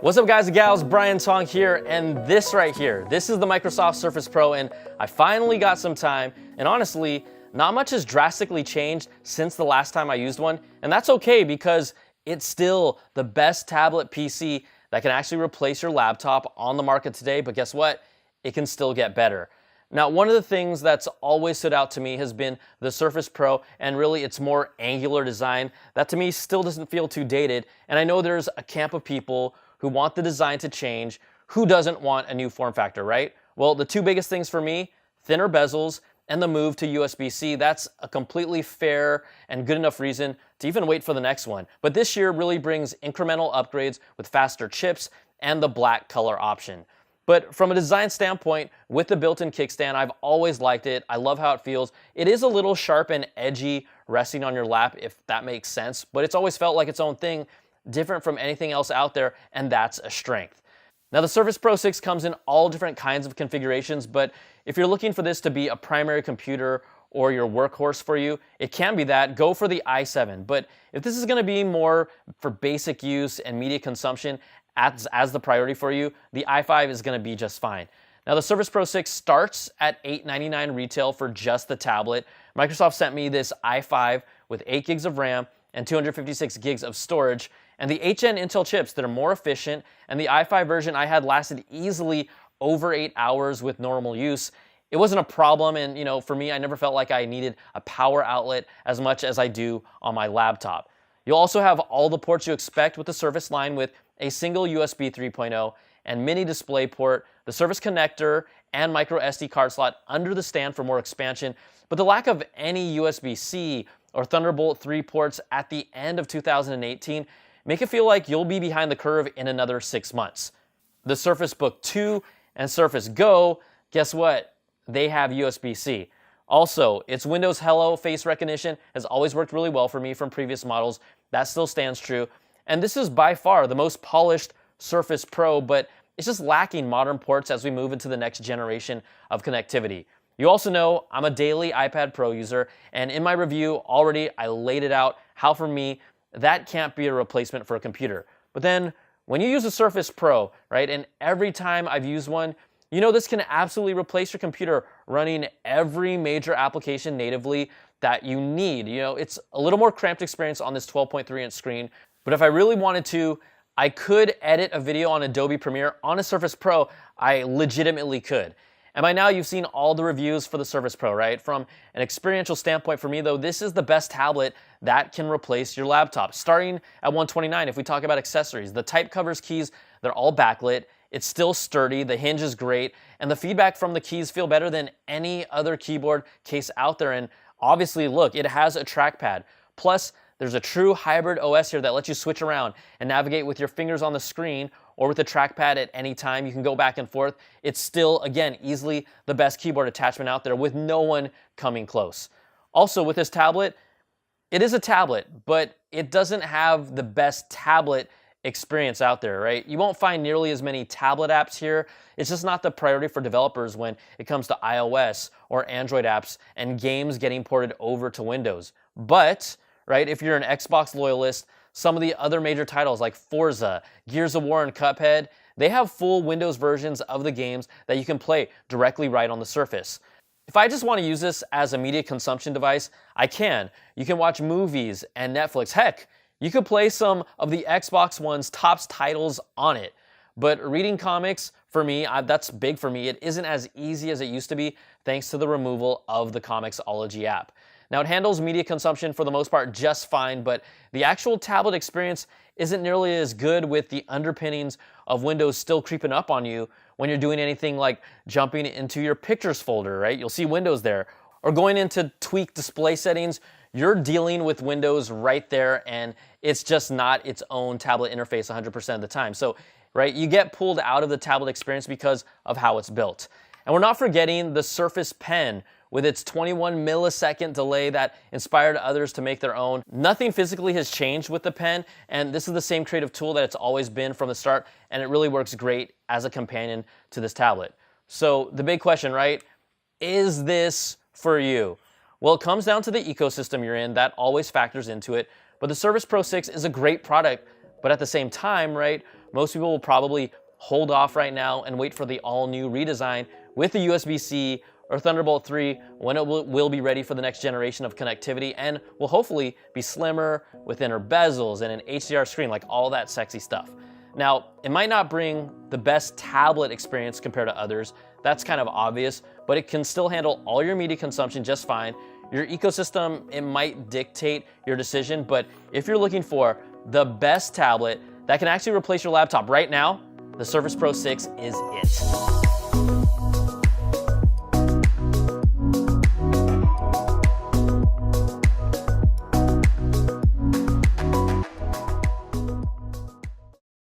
What's up guys and gals, Brian Tong here, and this right here, this is the Microsoft Surface Pro, and I finally got some time, and honestly, not much has drastically changed since the last time I used one, and that's okay because it's still the best tablet PC that can actually replace your laptop on the market today, but guess what? It can still get better. Now, one of the things that's always stood out to me has been the Surface Pro and really its more angular design that to me still doesn't feel too dated, and I know there's a camp of people who want the design to change. Who doesn't want a new form factor, right? Well, the two biggest things for me, thinner bezels and the move to USB-C, that's a completely fair and good enough reason to even wait for the next one. But this year really brings incremental upgrades with faster chips and the black color option. But from a design standpoint, with the built-in kickstand, I've always liked it. I love how it feels. It is a little sharp and edgy resting on your lap, if that makes sense, but it's always felt like its own thing, different from anything else out there, and that's a strength. Now, the Surface Pro 6 comes in all different kinds of configurations, but if you're looking for this to be a primary computer or your workhorse for you, it can be that. Go for the i7. But if this is going to be more for basic use and media consumption as the priority for you, the i5 is going to be just fine. Now, the Surface Pro 6 starts at $899 retail for just the tablet. Microsoft sent me this i5 with 8 gigs of RAM and 256 gigs of storage, and the HN Intel chips that are more efficient, and the i5 version I had lasted easily over 8 hours with normal use. It wasn't a problem, and for me, I never felt like I needed a power outlet as much as I do on my laptop. You'll also have all the ports you expect with the Surface line with a single USB 3.0 and mini display port, the Surface connector, and micro SD card slot under the stand for more expansion, but the lack of any USB-C or Thunderbolt 3 ports at the end of 2018 make it feel like you'll be behind the curve in another 6 months. The Surface Book 2 and Surface Go, guess what? They have USB-C. Also, its Windows Hello face recognition has always worked really well for me from previous models. That still stands true. And this is by far the most polished Surface Pro, but it's just lacking modern ports as we move into the next generation of connectivity. You also know I'm a daily iPad Pro user, and in my review already I laid it out how for me that can't be a replacement for a computer. But then when you use a Surface Pro, right, and every time I've used one, this can absolutely replace your computer running every major application natively that you need. It's a little more cramped experience on this 12.3-inch screen, but if I really wanted to, I could edit a video on Adobe Premiere on a Surface Pro. I legitimately could. And by now you've seen all the reviews for the Surface Pro, right? From an experiential standpoint for me though, this is the best tablet that can replace your laptop. Starting at $129, if we talk about accessories, the type covers keys, they're all backlit. It's still sturdy, the hinge is great, and the feedback from the keys feel better than any other keyboard case out there. And obviously, look, it has a trackpad. Plus, there's a true hybrid OS here that lets you switch around and navigate with your fingers on the screen or with the trackpad at any time. You can go back and forth. It's still, again, easily the best keyboard attachment out there with no one coming close. Also, with this tablet, it is a tablet, but it doesn't have the best tablet experience out there, right? You won't find nearly as many tablet apps here. It's just not the priority for developers when it comes to iOS or Android apps and games getting ported over to Windows. But, right, if you're an Xbox loyalist, some of the other major titles like Forza, Gears of War, and Cuphead, they have full Windows versions of the games that you can play directly right on the Surface. If I just want to use this as a media consumption device, I can. You can watch movies and Netflix. Heck, you could play some of the Xbox One's top titles on it. But reading comics, for me, that's big for me. It isn't as easy as it used to be thanks to the removal of the Comixology app. Now, it handles media consumption for the most part just fine, but the actual tablet experience isn't nearly as good with the underpinnings of Windows still creeping up on you when you're doing anything like jumping into your pictures folder, right? You'll see Windows there. Or going into tweak display settings, you're dealing with Windows right there, and it's just not its own tablet interface 100% of the time. So, right, you get pulled out of the tablet experience because of how it's built. And we're not forgetting the Surface Pen with its 21 millisecond delay that inspired others to make their own. Nothing physically has changed with the pen, and this is the same creative tool that it's always been from the start, and it really works great as a companion to this tablet. So the big question, right? Is this for you? Well, it comes down to the ecosystem you're in. That always factors into it. But the Surface Pro 6 is a great product, but at the same time, right, most people will probably hold off right now and wait for the all-new redesign with the USB-C or Thunderbolt 3 when it will be ready for the next generation of connectivity and will hopefully be slimmer with thinner bezels and an HDR screen, like all that sexy stuff. Now, it might not bring the best tablet experience compared to others, that's kind of obvious, but it can still handle all your media consumption just fine. Your ecosystem, it might dictate your decision, but if you're looking for the best tablet that can actually replace your laptop right now, the Surface Pro 6 is it.